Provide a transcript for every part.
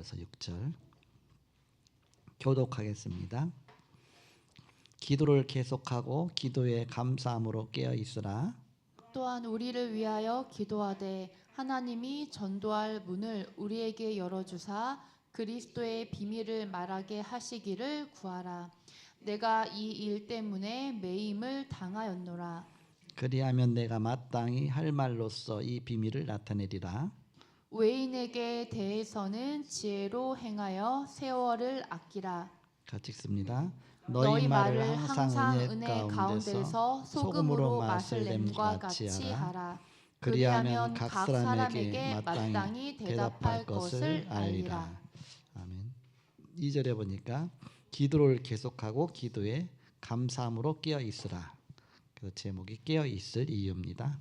이어서 6절 교독하겠습니다. 기도를 계속하고 기도에 감사함으로 깨어 있으라. 또한 우리를 위하여 기도하되 하나님이 전도할 문을 우리에게 열어주사 그리스도의 비밀을 말하게 하시기를 구하라. 내가 이 일 때문에 매임을 당하였노라. 그리하면 내가 마땅히 할 말로써 이 비밀을 나타내리라. 외인에게 대해서는 지혜로 행하여 세월을 아끼라. 같이 읽습니다. 너희 말을 항상 은혜 가운데서 소금으로 맛을 냄과 같이 하라. 그리하면 각 사람에게 마땅히 대답할 것을 알리라. 아멘. 2절에 보니까 기도를 계속하고 기도에 감사함으로 깨어 있으라. 그래서 제목이 깨어 있을 이유입니다.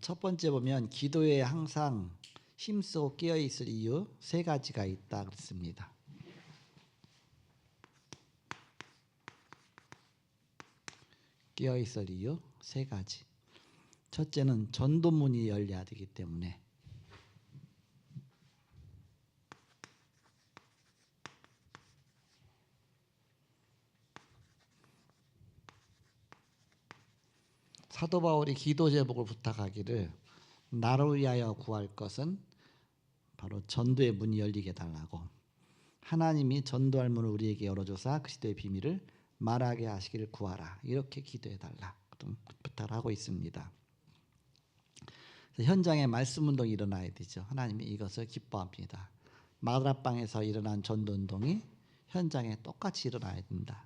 첫 번째 보면 기도에 항상 힘쓰고 깨어 있을 이유 세 가지가 있다 그랬습니다. 깨어 있을 이유 세 가지. 첫째는 전도문이 열려야 되기 때문에. 사도 바울이 기도 제목을 부탁하기를 나를 위하여 구할 것은 바로 전도의 문이 열리게 달라고, 하나님이 전도할 문을 우리에게 열어줘서 그리스도의 비밀을 말하게 하시기를 구하라, 이렇게 기도해 달라 부탁을 하고 있습니다. 현장에 말씀 운동이 일어나야 되죠. 하나님이 이것을 기뻐합니다. 마가다방에서 일어난 전도 운동이 현장에 똑같이 일어나야 된다.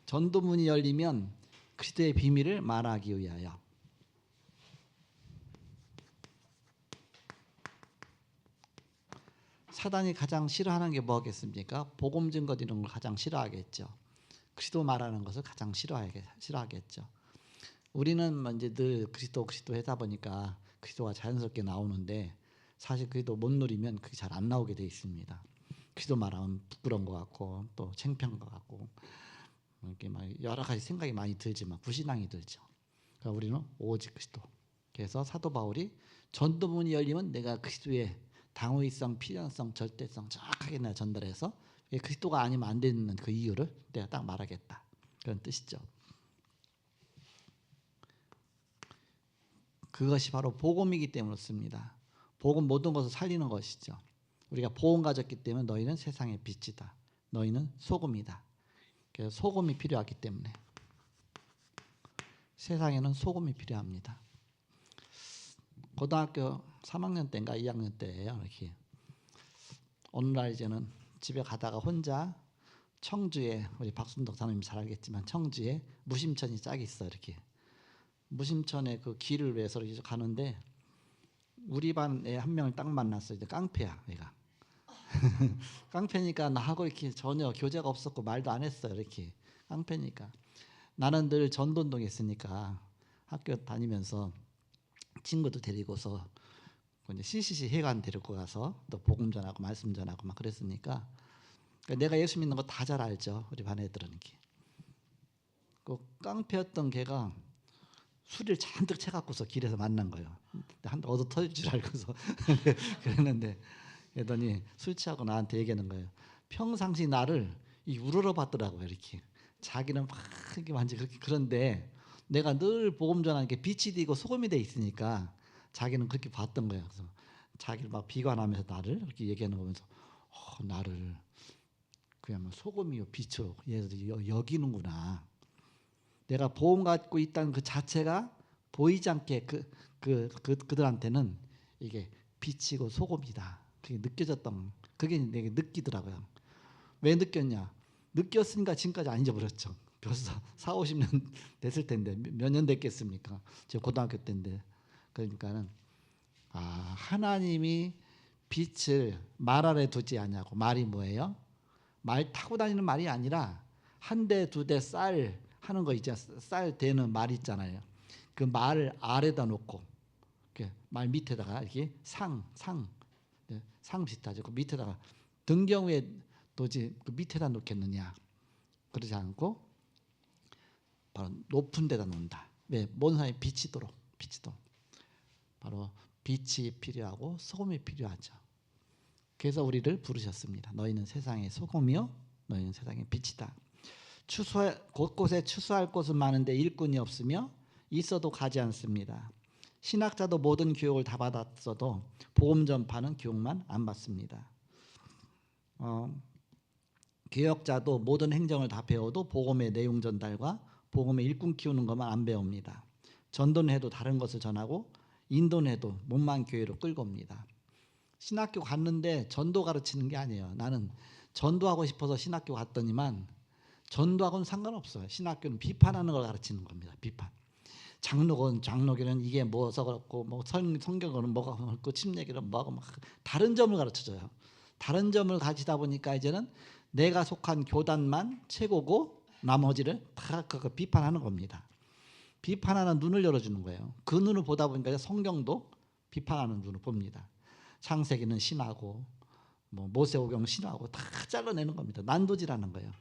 전도문이 열리면 그리스도의 비밀을 말하기 위하여. 사단이 가장 싫어하는 게 뭐겠습니까? 복음 증거 이런 걸 가장 싫어하겠죠. 그리스도 말하는 것을 가장 싫어하겠죠. 우리는 이제 늘 그리스도 하다 보니까 그리스도가 자연스럽게 나오는데, 사실 그리스도 못 누리면 그게 잘 안 나오게 돼 있습니다. 그리스도 말하면 부끄러운 것 같고 또 창피한 것 같고 이렇게 막 여러 가지 생각이 많이 들지만 불신앙이 들죠. 그러니까 우리는 오직 그리스도. 그래서 사도 바울이 전도문이 열리면 내가 그리스도의 당위성, 필연성, 절대성 정확하게 내가 전달해서 그리스도가 아니면 안 되는 그 이유를 내가 딱 말하겠다, 그런 뜻이죠. 그것이 바로 복음이기 때문에 그렇습니다. 복음 모든 것을 살리는 것이죠. 우리가 복음 가졌기 때문에 너희는 세상의 빛이다, 너희는 소금이다. 그래서 소금이 필요하기 때문에 세상에는 소금이 필요합니다. 고등학교 3학년 때인가 2학년 때예요. 이렇게 어느 날 이제는 집에 가다가 혼자 청주에, 우리 박순덕 사모님 잘 알겠지만 청주에 무심천이 짝이 있어. 이렇게 무심천에 그 길을 위해서 이렇게 가는데 우리 반에 한 명을 딱 만났어요. 이제 깡패야, 얘가. 깡패니까 나하고 이렇게 전혀 교제가 없었고 말도 안 했어요. 이렇게 깡패니까. 나는 늘 전도운동 했으니까 학교 다니면서 친구도 데리고서 이제 CCC 회관 데리고 가서 또 복음 전하고 말씀 전하고 막 그랬으니까 내가 예수 믿는 거 다 잘 알죠. 우리 반 애들은 이렇게. 그 깡패였던 걔가 술을 잔뜩 채갖고서 길에서 만난 거예요. 한 대 얻어 터질 줄 알고서 그랬는데, 그러더니 술 취하고 나한테 얘기하는 거예요. 평상시 나를 우러러 봤더라고요. 이렇게 자기는 막 이렇게 완전 그렇게, 그런데 내가 늘 복음 전하는 게 빛이 되고 소금이 돼 있으니까 자기는 그렇게 봤던 거예요. 그래서 자기를 막 비관하면서 나를 이렇게 얘기하는 거 보면서 나를 그냥 소금이요 빛이요 얘들 여기는구나. 내가 복음 갖고 있다는 그 자체가 보이지 않게 그들한테는 이게 빛이고 소금이다. 그게 느껴졌던, 그게 내게 느끼더라고요. 왜 느꼈냐? 느꼈으니까 지금까지 안 잊어버렸죠. 벌써 40-50년 됐을 텐데 몇 년 됐겠습니까? 제가 고등학교 때인데. 그러니까는 하나님이 빛을 말 아래 두지 않냐고. 말이 뭐예요? 말 타고 다니는 말이 아니라 한 대 두 대 쌀 하는 거 있잖아요. 쌀 대는 말 있잖아요. 그 말 아래다 놓고 말 밑에다가 이렇게 상 비슷하죠. 그 밑에다가 등 경우에 도대체 그 밑에다 놓겠느냐? 그러지 않고 바로 높은 데다 놓는다. 왜? 모든 사람이 비치도록. 바로 빛이 필요하고 소금이 필요하죠. 그래서 우리를 부르셨습니다. 너희는 세상의 소금이요, 너희는 세상의 빛이다. 곳곳에 추수할 곳은 많은데 일꾼이 없으며 있어도 가지 않습니다. 신학자도 모든 교육을 다 받았어도 복음 전파는 교육만 안 받습니다. 개혁자도 모든 행정을 다 배워도 복음의 내용 전달과 복음의 일꾼 키우는 것만 안 배웁니다. 전도는 해도 다른 것을 전하고 인도는 해도 몸만 교회로 끌고 옵니다. 신학교 갔는데 전도 가르치는 게 아니에요. 나는 전도하고 싶어서 신학교 갔더니만 전도하고는 상관없어요. 신학교는 비판하는 걸 가르치는 겁니다. 비판. 장로교는 이게 뭐서 그렇고 뭐 성경은 뭐가 그렇고 침례교는 뭐가 막 다른 점을 가르쳐줘요. 다른 점을 가지다 보니까 이제는 내가 속한 교단만 최고고 나머지를 다 비판하는 겁니다. 비판하는 눈을 열어주는 거예요. 그 눈을 보다 보니까 성경도 비판하는 눈을 봅니다. 창세기는 신하고 뭐 모세오경 신하고 다 잘라내는 겁니다. 난도질하는 거예요.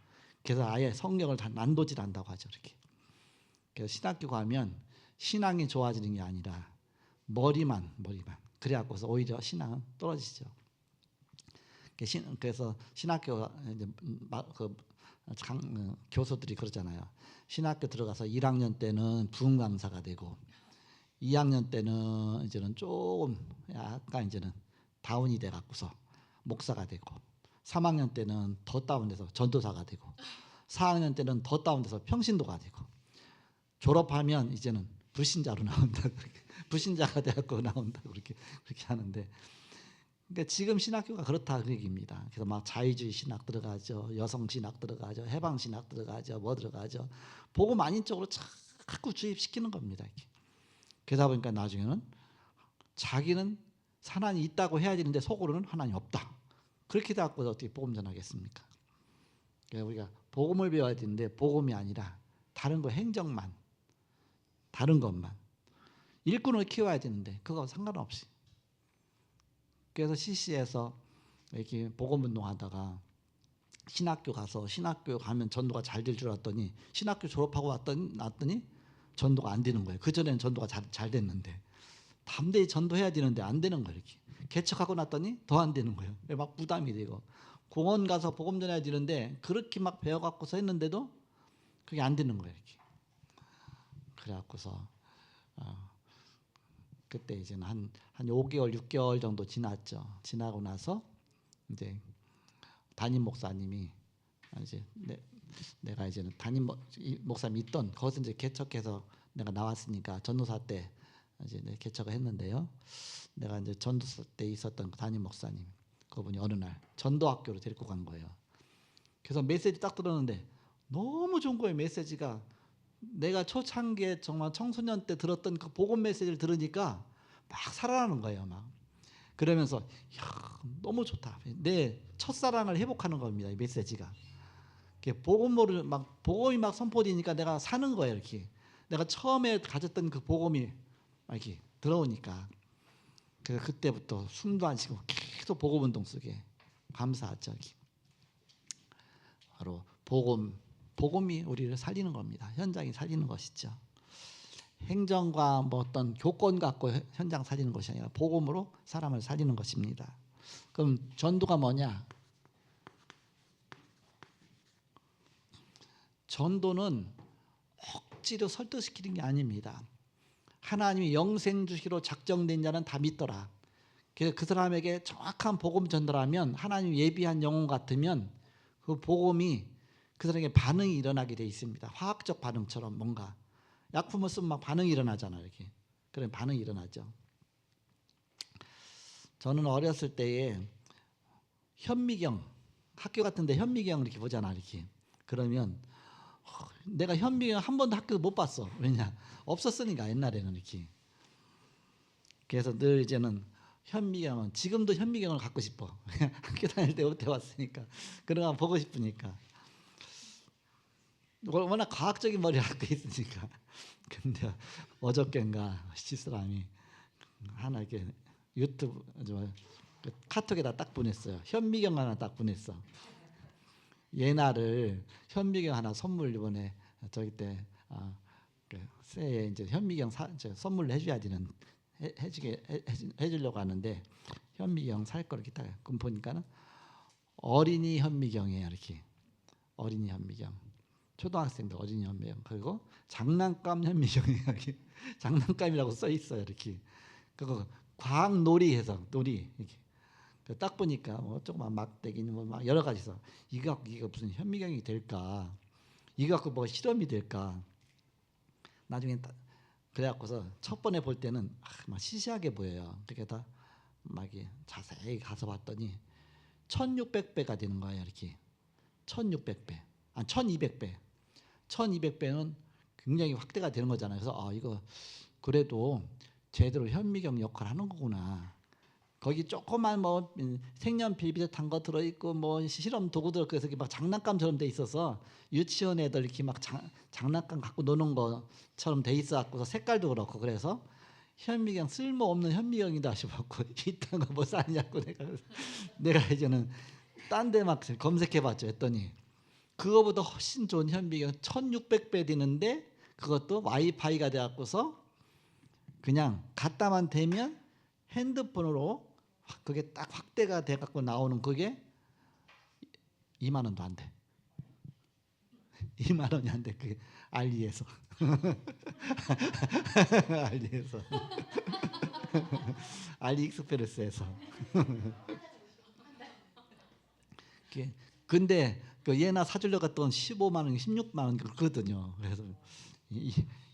그래서 아예 성경을 다 난도질한다고 하죠. 이렇게. 그래서 신학교 가면 신앙이 좋아지는 게 아니라 머리만 그래갖고서 오히려 신앙은 떨어지죠. 그래서 신학교 이제 교수들이 그러잖아요. 신학교 들어가서 1학년 때는 부흥 강사가 되고 2학년 때는 이제는 조금 약간 이제는 다운이 돼 갖고서 목사가 되고 3학년 때는 더 다운돼서 전도사가 되고 4학년 때는 더 다운돼서 평신도가 되고 졸업하면 이제는 불신자로 나온다. 불신자가 되고 나온다. 그렇게 하는데 그러니까 지금 신학교가 그렇다 그 얘기입니다. 그래서 막 자유주의 신학 들어가죠, 여성 신학 들어가죠, 해방 신학 들어가죠, 뭐 들어가죠. 복음 아닌 쪽으로 자꾸 주입시키는 겁니다. 이렇게. 그러다 보니까 나중에는 자기는 하나님이 있다고 해야 되는데 속으로는 하나님 없다. 그렇게 돼갖고 어떻게 복음 전하겠습니까? 그러니까 우리가 복음을 배워야 되는데 복음이 아니라 다른 거 행정만, 다른 것만 일꾼을 키워야 되는데 그거 상관없이. 그래서 CC에서 이렇게 복음운동하다가 신학교 가면 전도가 잘 될 줄 알았더니 신학교 졸업하고 왔더니 전도가 안 되는 거예요. 그전에는 전도가 잘 됐는데 담대히 전도해야 되는데 안 되는 거예요. 이렇게. 개척하고 났더니 더 안 되는 거예요. 막 부담이 되고 공원 가서 복음 전해야 되는데 그렇게 막 배워갖고서 했는데도 그게 안 되는 거예요. 이렇게. 그래갖고서 그때 이제는 한 5개월, 6개월 정도 지났죠. 지나고 나서 이제 담임 목사님이 이제 내가 이제는 담임 목사님 있던 거기서 이제 개척해서 내가 나왔으니까 전도사 때 이제 개척을 했는데요. 내가 이제 전도사 때 있었던 그 담임 목사님 그분이 어느 날 전도학교로 데리고 간 거예요. 그래서 메시지 딱 들었는데 너무 좋은 거예요. 메시지가 내가 초창기에 정말 청소년 때 들었던 그 복음 메시지를 들으니까 막 살아나는 거예요. 막 그러면서 야, 너무 좋다. 내 첫사랑을 회복하는 겁니다. 이 메시지가. 복음이 막 선포되니까 내가 사는 거예요. 이렇게. 내가 처음에 가졌던 그 복음이 이렇게 들어오니까 그래서 그때부터 숨도 안 쉬고 계속 복음 운동 속에 감사하죠. 이렇게. 바로 복음이 우리를 살리는 겁니다. 현장이 살리는 것이죠. 행정과 뭐 어떤 교권 갖고 현장 살리는 것이 아니라 복음으로 사람을 살리는 것입니다. 그럼 전도가 뭐냐? 전도는 억지로 설득시키는 게 아닙니다. 하나님이 영생 주시기로 작정된 자는 다 믿더라. 그래서 그 사람에게 정확한 복음 전달하면 하나님 예비한 영혼 같으면 그 복음이 그 사람에게 반응이 일어나게 돼 있습니다. 화학적 반응처럼 뭔가 약품을 쓰면 막 반응이 일어나잖아요. 이렇게. 그런 반응이 일어나죠. 저는 어렸을 때에 현미경 학교 같은데 현미경 이렇게 보잖아. 이렇게. 그러면 내가 현미경 한 번도 학교도 못 봤어. 왜냐? 없었으니까 옛날에는 이렇게. 그래서 늘 이제는 현미경은 지금도 현미경을 갖고 싶어. 학교 다닐 때부터 왔으니까 그런 거 보고 싶으니까. 워낙 과학적인 머리를 갖고 있으니까. 근데 어저께인가 시스람이 하나 이렇게 유튜브 카톡에다 딱 보냈어요. 현미경 하나 딱 보냈어. 얘나를 현미경 하나 선물 이번에 저기 때 새해 이제 현미경 선물로 해줘야 되는 해주려고 하는데 현미경 살 거 이렇게 딱 그럼 보니까는 어린이 현미경이에요. 이렇게 어린이 현미경, 초등학생들 어린이 현미경, 그리고 장난감 현미경이에요. 이렇게 장난감이라고 써 있어요. 이렇게 그거 과학놀이해서 놀이 이렇게 딱 보니까 뭐 조그만 막대기는 뭐 막 여러 가지서 이거 무슨 현미경이 될까? 이거 갖고 뭐 실험이 될까? 나중에 그래갖고서 첫 번에 볼 때는 막 시시하게 보여요. 그렇게 다 막 자세히 가서 봤더니 1600배가 되는 거예요. 이렇게 1600배, 1200배, 1200배는 굉장히 확대가 되는 거잖아요. 그래서 이거 그래도 제대로 현미경 역할을 하는 거구나. 거기 조그만 뭐 색연필 비슷한 거 들어있고 뭐 실험 도구들 그래서 막 장난감처럼 돼 있어서 유치원 애들 이렇게 막 장난감 갖고 노는 것처럼 돼 있어갖고서 색깔도 그렇고 그래서 현미경 쓸모없는 현미경이다 싶었고 이딴 거 뭐 사냐고 내가 이제는 딴 데 막 검색해봤죠. 했더니 그거보다 훨씬 좋은 현미경 1600배 되는데 그것도 와이파이가 돼갖고서 그냥 갖다만 대면 핸드폰으로 그게 딱 확대가 돼갖고 나오는 그게 2만 원도 안 돼. 2만 원이 안 돼. 그게 알리에서. 알리에서. 알리익스프레스에서. 근데 그 얘나 사주려고 했던 15만 원, 16만 원 그렇거든요. 그래서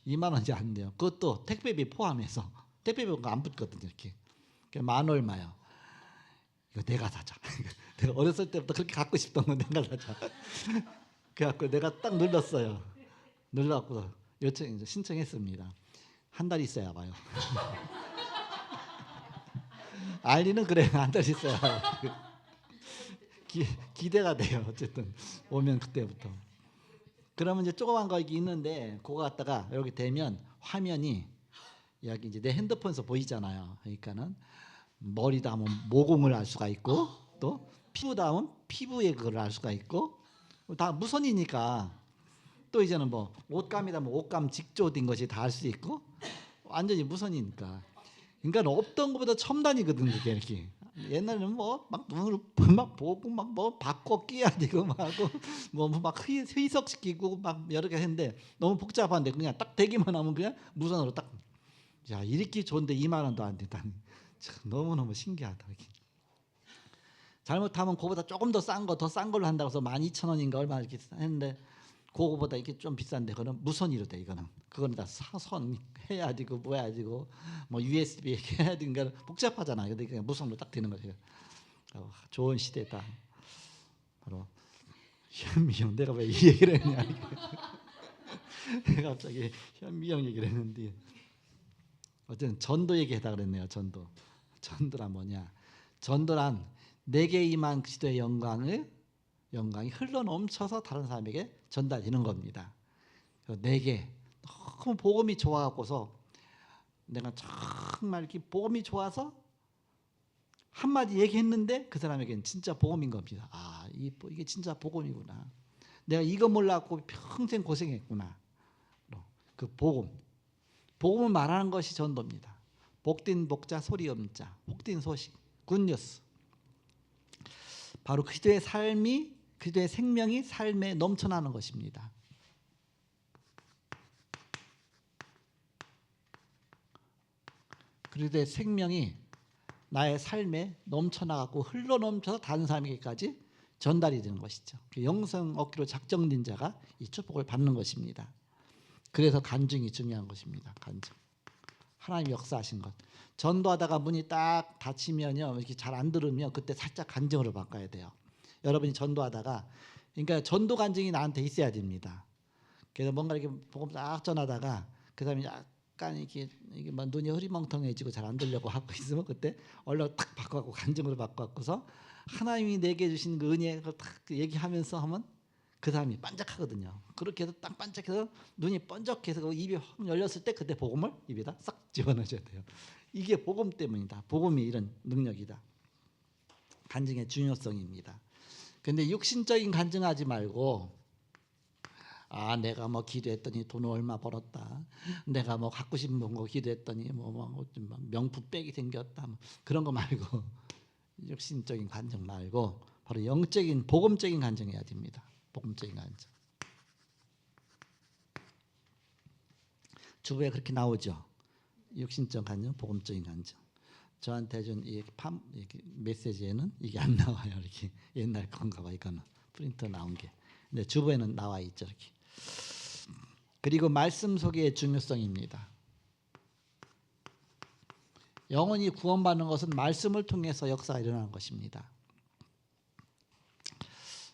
2만 원이 안 돼요. 그것도 택배비 포함해서 택배비가 안 붙거든요. 이렇게 만 얼마요? 이거 내가 사자. 내가 어렸을 때부터 그렇게 갖고 싶던 거 내가 사자. 그래갖고 내가 딱 눌렀어요. 눌러갖고 요청 신청했습니다. 한 달 있어야 봐요. 알리는 그래 한 달 있어야 봐요. 기대가 돼요. 어쨌든 오면 그때부터. 그러면 이제 조그만 거 있는데 그거 갖다가 여기 대면 화면이 여기 이제 내 핸드폰에서 보이잖아요. 그러니까는 머리다 하면 모공을 알 수가 있고 또 피부다 하면 피부에 그걸 알 수가 있고 다 무선이니까 또 이제는 뭐 옷감이다 뭐 옷감 직조된 것이 다 알 수 있고 완전히 무선이니까 그러니까 없던 것보다 첨단이거든 그게 이렇게. 옛날에는 뭐 막 눈으로 막 보고 막 뭐 바꿔 끼야 되고 막 하고 뭐 막 희석시키고 막 여러 개 했는데 너무 복잡한데 그냥 딱 대기만 하면 그냥 무선으로 딱 야 이렇게 좋은데 2만 원도 안 된다니 참 너무너무 신기하다. 이렇게. 잘못하면 그거보다 조금 더 싼 걸로 한다고 해서 12,000원인가 얼마 이렇게 했는데 그거보다 이게 좀 비싼데 그거는 무선이로 돼. 이거는 그거는 다 사선 해야 되고 뭐야 되고 뭐 USB 해야 되니까 복잡하잖아요. 근데 그냥 무선으로 딱 되는 거죠. 좋은 시대다. 바로 현미경. 내가 왜 이 얘기를 했냐? 내가 갑자기 현미경 얘기를 했는데 어쨌든 전도 얘기하다 그랬네요. 전도란 뭐냐? 전도란 내게 임한 그리스도의 영광이 흘러 넘쳐서 다른 사람에게 전달되는 겁니다. 내게 너무 복음이 좋아갖고서 내가 정말 이렇게 복음이 좋아서 한마디 얘기했는데 그 사람에게는 진짜 복음인 겁니다. 이게 진짜 복음이구나. 내가 이거 몰라갖고 평생 고생했구나. 그 복음을 말하는 것이 전도입니다. 복된 복자 소리 음자, 복된 소식, 굿뉴스. 바로 그리스도의 생명이 삶에 넘쳐나는 것입니다. 그리스도의 생명이 나의 삶에 넘쳐나가고 흘러넘쳐서 다른 사람에게까지 전달이 되는 것이죠. 영성 얻기로 작정된 자가 이 축복을 받는 것입니다. 그래서 간증이 중요한 것입니다. 간증. 하나님 역사하신 것. 전도하다가 문이 딱 닫히면요, 이렇게 잘 안 들으면 그때 살짝 간증으로 바꿔야 돼요. 여러분이 전도하다가, 그러니까 전도 간증이 나한테 있어야 됩니다. 그래서 뭔가 이렇게 복음 딱 전하다가 그 사람이 약간 이게 막 눈이 흐리멍텅해지고 잘 안 들려고 하고 있으면 그때 얼른 딱 바꿔갖고 간증으로 바꿔갖고서 하나님이 내게 주신 그 은혜 그걸 딱 얘기하면서 하면 그 사람이 반짝하거든요. 그렇게 해서 딱 반짝해서 눈이 번쩍해서 그 입이 확 열렸을 때 그때 복음을 입에다 싹 집어넣으셔야 돼요. 이게 복음 때문이다. 복음이 이런 능력이다. 간증의 중요성입니다. 근데 육신적인 간증하지 말고 내가 뭐 기도했더니 돈을 얼마 벌었다. 내가 뭐 갖고 싶은 거 기도했더니 뭐 명품백이 생겼다. 뭐 그런 거 말고 육신적인 간증 말고 바로 영적인 복음적인 간증해야 됩니다. 복음적인 간증. 주부에 그렇게 나오죠. 육신적 간증, 복음적인 간증. 저한테 준 이 메시지에는 이게 안 나와요. 이렇게 옛날 건가 봐. 이거는 프린터 나온 게. 근데 주부에는 나와 있죠. 이렇게. 그리고 말씀 소개의 중요성입니다. 영혼이 구원받는 것은 말씀을 통해서 역사가 일어나는 것입니다.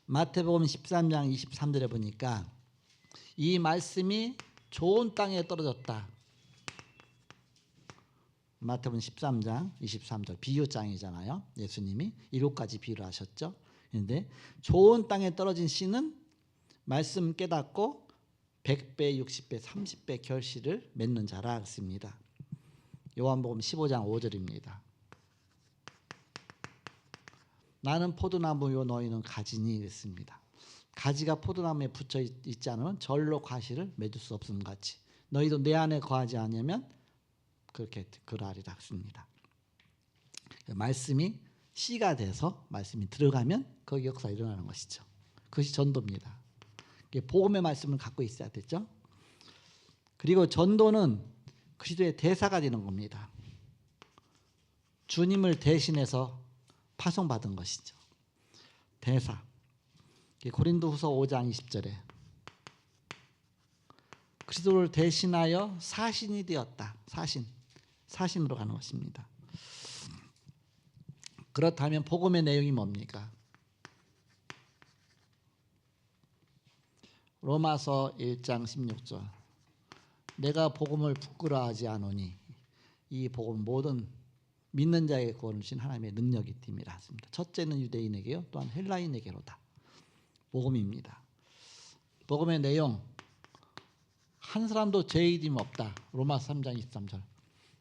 마태복음 13장 23절에 보니까 이 말씀이 좋은 땅에 떨어졌다. 마태복음 13장 23절 비유장이잖아요. 예수님이 7가지 비유를 하셨죠. 그런데 좋은 땅에 떨어진 씨는 말씀 깨닫고 100배, 60배, 30배 결실을 맺는 자라 했습니다. 요한복음 15장 5절입니다. 나는 포도나무요 너희는 가지니 그랬습니다. 가지가 포도나무에 붙어 있지 않으면 절로 과실을 맺을 수 없음 같이 너희도 내 안에 거하지 않으면 그렇게 그러하리라 했습니다. 말씀이 씨가 돼서 말씀이 들어가면 거기 역사가 일어나는 것이죠. 그것이 전도입니다. 복음의 말씀을 갖고 있어야 되죠. 그리고 전도는 그리스도의 대사가 되는 겁니다. 주님을 대신해서 파송받은 것이죠. 대사. 고린도후서 5장 20절에 그리스도를 대신하여 사신이 되었다. 사신으로 가는 것입니다. 그렇다면 복음의 내용이 뭡니까? 로마서 1장 16절 내가 복음을 부끄러워하지 않으니 이 복음 모든 믿는 자에게 구원을 주신 하나님의 능력이 됨이라 했습니다. 첫째는 유대인에게요 또한 헬라인에게로다. 복음입니다. 복음의 내용 한 사람도 죄의 이름이 없다. 로마서 3장 23절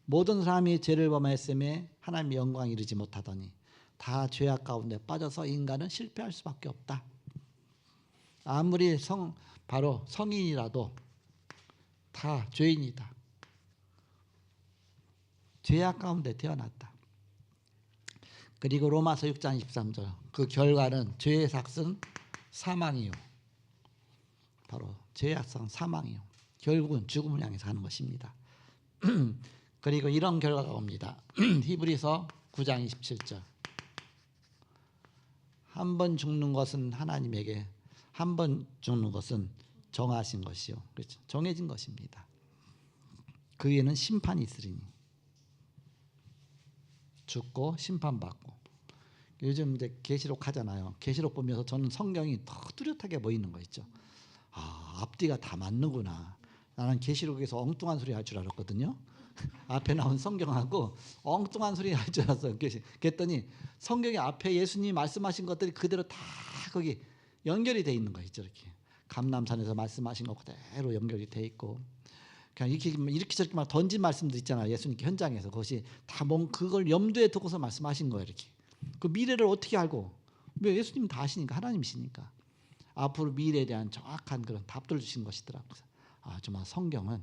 모든 사람이 죄를 범하였음에 하나님의 영광에 이르지 못하더니 다 죄악 가운데 빠져서 인간은 실패할 수밖에 없다. 아무리 바로 성인이라도 다 죄인이다. 죄악 가운데 태어났다. 그리고 로마서 6장 23절 그 결과는 죄의 삭은 사망이요. 바로 죄의 삭은 사망이요. 결국은 죽음을 향해서 가는 것입니다. 그리고 이런 결과가 옵니다. 히브리서 9장 27절 한 번 죽는 것은 하나님에게 한 번 죽는 것은 정하신 것이요. 그렇죠. 정해진 것입니다. 그 위에는 심판이 있으리니 죽고 심판받고 요즘 이제 계시록 하잖아요. 계시록 보면서 저는 성경이 더 뚜렷하게 보이는 거 있죠. 앞뒤가 다 맞는구나. 나는 계시록에서 엉뚱한 소리 할 줄 알았거든요. 앞에 나온 성경하고 엉뚱한 소리 할 줄 알았어요. 그랬더니 성경의 앞에 예수님이 말씀하신 것들이 그대로 다 거기 연결이 돼 있는 거 있죠. 이렇게 감람산에서 말씀하신 것 그대로 연결이 돼 있고 그냥 이렇게 저렇게 막 던진 말씀도 있잖아요. 예수님 현장에서 그것이 다 그걸 염두에 두고서 말씀하신 거예요. 이렇게 그 미래를 어떻게 알고? 왜 예수님 다 아시니까 하나님이시니까 앞으로 미래에 대한 정확한 그런 답들을 주신 것이더라고요. 정말 성경은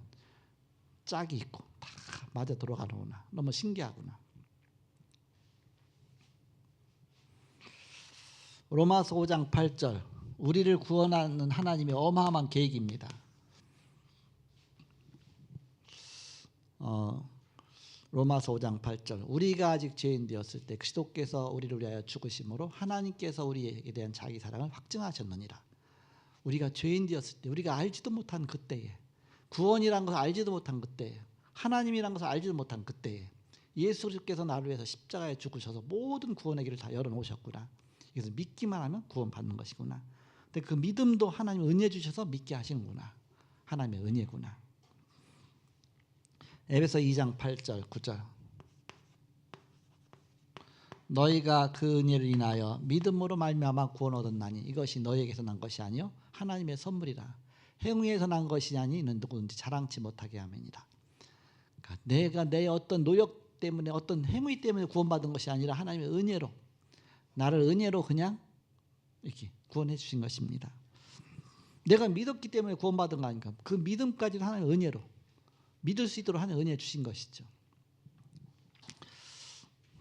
짝이 있고 다 맞아 들어가는구나. 너무 신기하구나. 로마서 5장 8절 우리를 구원하는 하나님의 어마어마한 계획입니다. 로마서 5장 8절 우리가 아직 죄인 되었을 때 그리스도께서 우리를 위하여 죽으심으로 하나님께서 우리에게 대한 자기 사랑을 확증하셨느니라. 우리가 죄인 되었을 때 우리가 알지도 못한 그때에 구원이란 것을 알지도 못한 그때에 하나님이란 것을 알지도 못한 그때에 예수께서 나를 위해서 십자가에 죽으셔서 모든 구원의 길을 다 열어놓으셨구나. 그래서 믿기만 하면 구원받는 것이구나. 근데 그 믿음도 하나님 은혜 주셔서 믿게 하시는구나. 하나님의 은혜구나. 에베소 2장 8절 9절 너희가 그 은혜를 인하여 믿음으로 말미암아 구원 얻었나니 이것이 너희에게서 난 것이 아니요 하나님의 선물이라. 행위에서 난 것이 아니 이는 누구든지 자랑치 못하게 함이니라. 그러니까 내가 내 어떤 노력 때문에 어떤 행위 때문에 구원받은 것이 아니라 하나님의 은혜로 나를 은혜로 그냥 이렇게 구원해 주신 것입니다. 내가 믿었기 때문에 구원받은 거 아닌가. 그 믿음까지도 하나님의 은혜로 믿을 수 있도록 하나님의 은혜 주신 것이죠.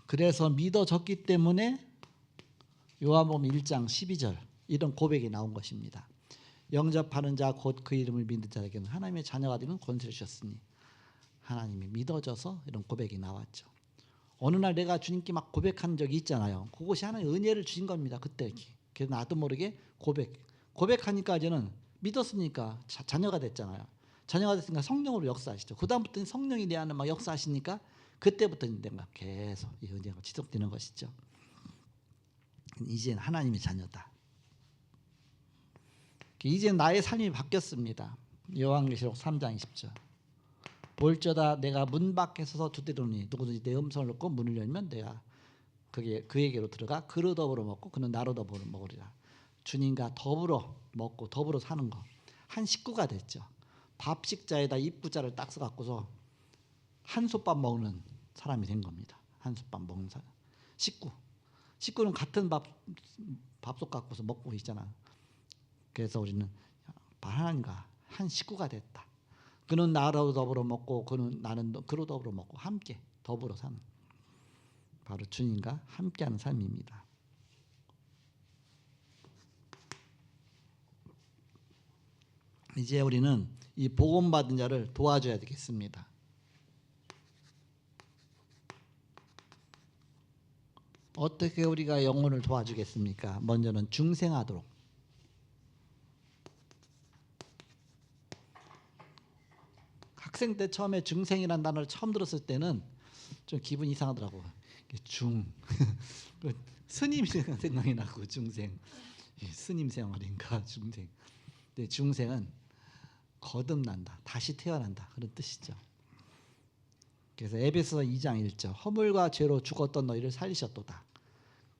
그래서 믿어졌기 때문에 요한복음 1장 12절 이런 고백이 나온 것입니다. 영접하는 자 곧 그 이름을 믿는 자에게는 하나님의 자녀가 되는 권세를 주셨으니 하나님이 믿어져서 이런 고백이 나왔죠. 어느 날 내가 주님께 막 고백한 적이 있잖아요. 그것이 하나님의 은혜를 주신 겁니다. 그때 그래서 나도 모르게 고백하니까 이제는 믿었으니까 자녀가 됐잖아요. 자녀가 됐으니까 성령으로 역사하시죠. 그 다음부터는 성령이 내 안에 막 역사하시니까 그때부터 내가 계속 이 은혜가 지속되는 것이죠. 이제는 하나님의 자녀다. 이제 나의 삶이 바뀌었습니다. 요한계시록 3장 20절. 볼저다 내가 문 밖에 서서 두드리노니 누구든지 내 음성을 듣고 문을 열면 내가 그에게로 들어가 그로 더불어 먹고 그는 나로 더불어 먹으리라. 주님과 더불어 먹고 더불어 사는 거. 한 식구가 됐죠. 밥식자에다 입구자를 딱 써갖고서 한솥밥 먹는 사람이 된 겁니다. 한솥밥 먹는 사람. 식구는 같은 밥솥 갖고서 먹고 있잖아. 그래서 우리는 하나님과 한 식구가 됐다. 그는 나로 더불어 먹고 나는 그로 더불어 먹고 함께 더불어 사는 바로 주님과 함께하는 삶입니다. 이제 우리는 이 복음 받은 자를 도와줘야 되겠습니다. 어떻게 우리가 영혼을 도와주겠습니까? 먼저는 중생하도록. 학생 때 처음에 중생이라는 단어를 처음 들었을 때는 좀 기분이 이상하더라고. 스님 생각이 나고 중생. 스님 생활인가 중생. 근데 중생은 거듭난다. 다시 태어난다. 그런 뜻이죠. 그래서 에베소서 2장 1절 허물과 죄로 죽었던 너희를 살리셨도다.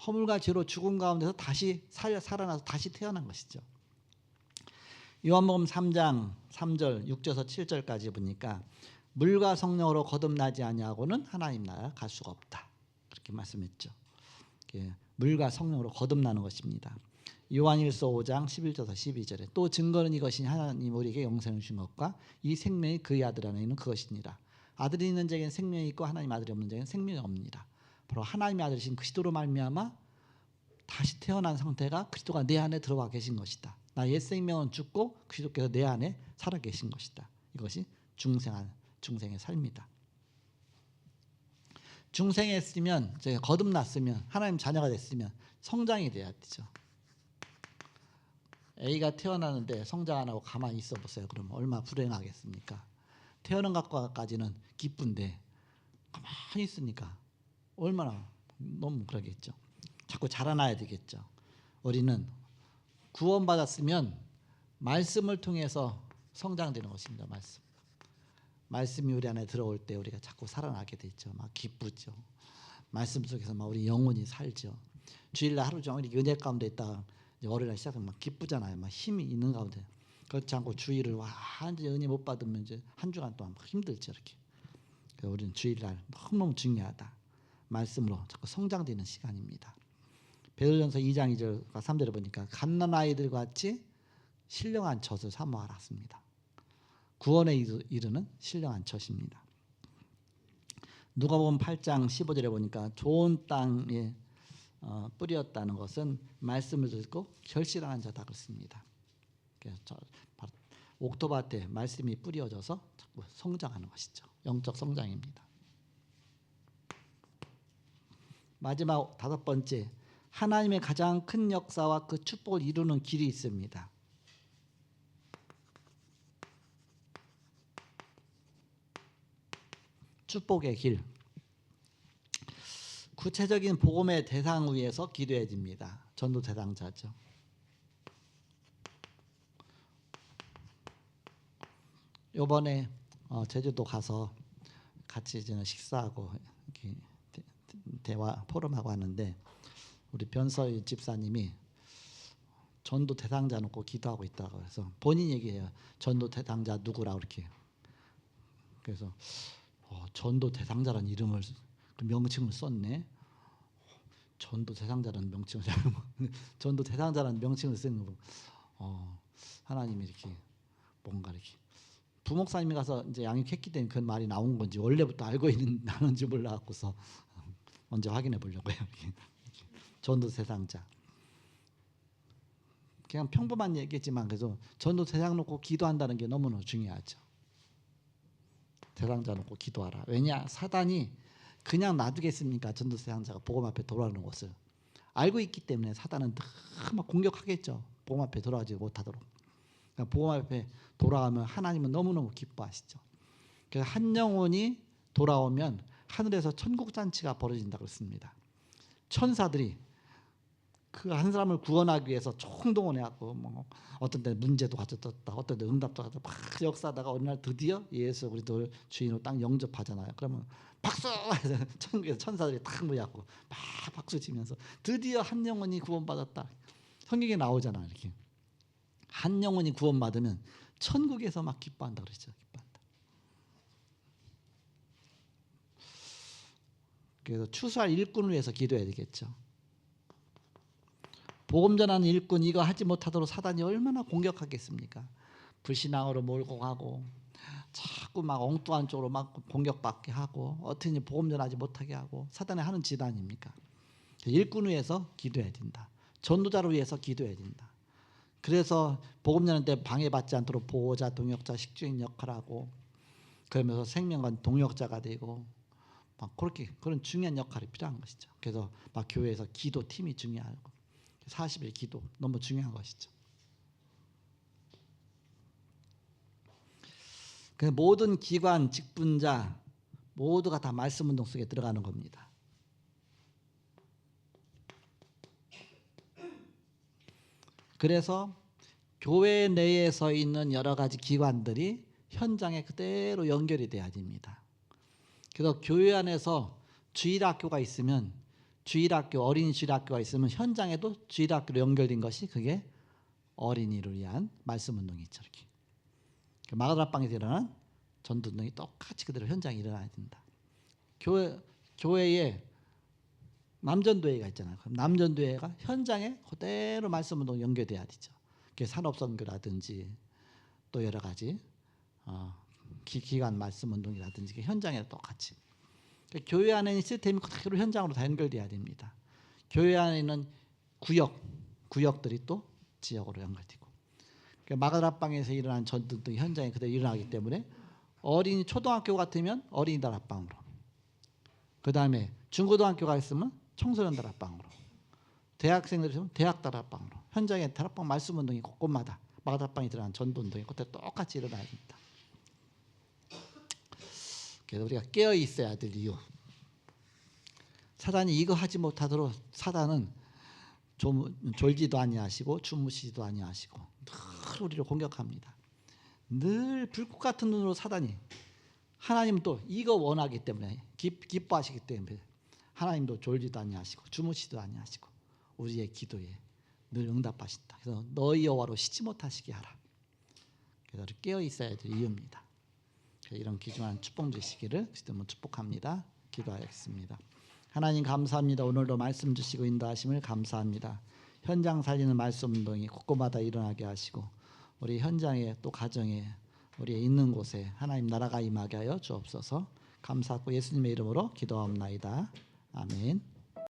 허물과 죄로 죽은 가운데서 다시 살아나서 다시 태어난 것이죠. 요한복음 3장 3절 6절에서 7절까지 보니까 물과 성령으로 거듭나지 아니하고는 하나님 나라 갈 수가 없다. 그렇게 말씀했죠. 물과 성령으로 거듭나는 것입니다. 요한일서 5장 11절에서 12절에 또 증거는 이것이 하나님 우리에게 영생을 주신 것과 이 생명이 그의 아들 안에 있는 그것이니라. 아들이 있는 자에게는 생명이 있고 하나님 아들이 없는 자에게는 생명이 없느니라. 바로 하나님의 아들이신 그리스도로 말미암아 다시 태어난 상태가 그리스도가 내 안에 들어와 계신 것이다. 나 옛 생명은 죽고 그리스도께서 내 안에 살아 계신 것이다. 이것이 중생의 삶이다. 중생했으면 거듭났으면 하나님 자녀가 됐으면 성장이 돼야 되죠. A가 태어나는데 성장 안 하고 가만히 있어 보세요. 그러면 얼마나 불행하겠습니까? 태어난 것까지는 기쁜데 가만히 있으니까 얼마나 너무 그러겠죠. 자꾸 자라나야 되겠죠. 우리는 구원받았으면 말씀을 통해서 성장되는 것입니다. 말씀이 우리 안에 들어올 때 우리가 자꾸 살아나게 되죠. 막 기쁘죠. 말씀 속에서 막 우리 영혼이 살죠. 주일날 하루 종일 은혜 가운데 있다가 월요일날 시작하면 막 기쁘잖아요. 막 힘이 있는 가운데. 그렇지 않고 주일을 완전히 은혜 못 받으면 이제 한 주간 동안 막 힘들죠. 이렇게. 그래서 우리는 주일날 너무너무 중요하다. 말씀으로 자꾸 성장되는 시간입니다. 베드로전서 2장 2절과 3절을 보니까 갓난 아이들 같이 신령한 젖을 사모하라 습니다. 구원에 이르는 신령한 젖입니다. 누가복음 8장 15절에 보니까 좋은 땅에 뿌렸다는 것은 말씀을 듣고 결실하는 자다 그렇습니다. 그래서 옥토밭에 말씀이 뿌려져서 자꾸 성장하는 것이죠. 영적 성장입니다. 마지막 5번째, 하나님의 가장 큰 역사와 그 축복을 이루는 길이 있습니다. 축복의 길. 구체적인 복음의 대상 위에서 기도해집니다. 전도 대상자죠. 이번에 제주도 가서 같이 식사하고 이렇게 대화 포럼하고 하는데 우리 변서희 집사님이 전도 대상자 놓고 기도하고 있다고 해서 본인 얘기해요. 전도 대상자 누구라 그렇게. 그래서 전도 대상자라는 이름을 그 명칭을 썼네. 전도 대상자라는 명칭을 전도 대상자라는 명칭을 쓰는 거 하나님이 이렇게 뭔가 이렇게 부목사님이 가서 이제 양육했기 때문에 그런 말이 나온 건지 원래부터 알고 있는 나는지 몰라갖고서 먼저 확인해 보려고요. 전도 대상자. 그냥 평범한 얘기지만 그래도 전도 대상 놓고 기도한다는 게 너무나 중요하죠. 대상자 놓고 기도하라. 왜냐 사단이 그냥 놔두겠습니까? 전도 대상자가 복음 앞에 돌아오는 것을 알고 있기 때문에 사단은 막 공격하겠죠. 복음 앞에 돌아오지 못하도록. 그러니까 복음 앞에 돌아오면 하나님은 너무너무 기뻐하시죠. 그래서 한 영혼이 돌아오면 하늘에서 천국 잔치가 벌어진다고 했습니다. 천사들이 그 한 사람을 구원하기 위해서 총동원해갖고 뭐 어떤 때 문제도 가졌다, 어떤 때 응답도 가졌다, 막 역사하다가 어느 날 드디어 예수 그리스도를 주인으로 딱 영접하잖아요. 그러면 박수! 해서 천국에서 천사들이 딱 모여갖고 막 박수 치면서 드디어 한 영혼이 구원받았다. 성경에 나오잖아. 이렇게 한 영혼이 구원받으면 천국에서 막 기뻐한다 그랬죠. 기뻐한다. 그래서 추수할 일꾼을 위해서 기도해야 되겠죠. 복음 전하는 일꾼 이거 하지 못하도록 사단이 얼마나 공격하겠습니까? 불신앙으로 몰고 가고 자꾸 막 엉뚱한 쪽으로 막 공격받게 하고 어떻게 복음 전하지 못하게 하고 사단이 하는 짓 아닙니까? 일꾼을 위해서 기도해야 된다. 전도자를 위해서 기도해야 된다. 그래서 복음 전할 때 방해받지 않도록 보호자, 동역자, 식주인 역할하고 그러면서 생명과 동역자가 되고 막 그렇게 그런 중요한 역할이 필요한 것이죠. 그래서 막 교회에서 기도 팀이 중요하고 40일 기도 너무 중요한 것이죠. 그래서 모든 기관, 직분자 모두가 다 말씀 운동 속에 들어가는 겁니다. 그래서 교회 내에서 있는 여러 가지 기관들이 현장에 그대로 연결이 돼야 됩니다. 그래서 교회 안에서 주일학교가 있으면 주일학교, 어린이 주일학교가 있으면 현장에도 주일학교로 연결된 것이 그게 어린이를 위한 말씀 운동이죠. 이렇게. 마가다락방에서 일어난 전도 운동이 똑같이 그대로 현장에 일어나야 된다. 교회에 남전도회가 있잖아요. 그럼 남전도회가 현장에 그대로 말씀 운동 연결돼야 되죠. 그게 산업선교라든지 또 여러 가지 기관 말씀 운동이라든지 현장에 똑같이. 그러니까 교회 안에 있는 시스템이 그대로 현장으로 다 연결돼야 됩니다. 교회 안에 있는 구역들이 또 지역으로 연결되고. 그러니까 마가다락방에서 일어난 전도도 현장에 그대로 일어나기 때문에 어린이 초등학교 같으면 어린이 다락방으로. 그 다음에 중고등학교가 있으면 청소년 다락방으로. 대학생들이 있으면 대학 다락방으로. 현장에 다락방 말씀 운동이 곳곳마다 마가다락방에 들어간 전도 운동이 그때 똑같이 일어나야 됩니다. 그래서 우리가 깨어 있어야 될 이유. 사단이 이거 하지 못하도록 사단은 졸지도 아니하시고 주무시지도 아니하시고 늘 우리를 공격합니다. 늘 불꽃 같은 눈으로 사단이 하나님은 또 이거 원하기 때문에 기뻐하시기 때문에 하나님도 졸지도 아니하시고 주무시지도 아니하시고 우리의 기도에 늘 응답하신다. 그래서 너희 여호와로 쉬지 못하시게 하라. 그래서 깨어 있어야 될 이유입니다. 이런 귀중한 축복 주시기를 그리스도로 축복합니다. 기도하겠습니다. 하나님 감사합니다. 오늘도 말씀 주시고 인도하심을 감사합니다. 현장 살리는 말씀 운동이 곳곳마다 일어나게 하시고 우리 현장에 또 가정에 우리 있는 곳에 하나님 나라가 임하게 하여 주옵소서. 감사하고 예수님의 이름으로 기도하옵나이다. 아멘.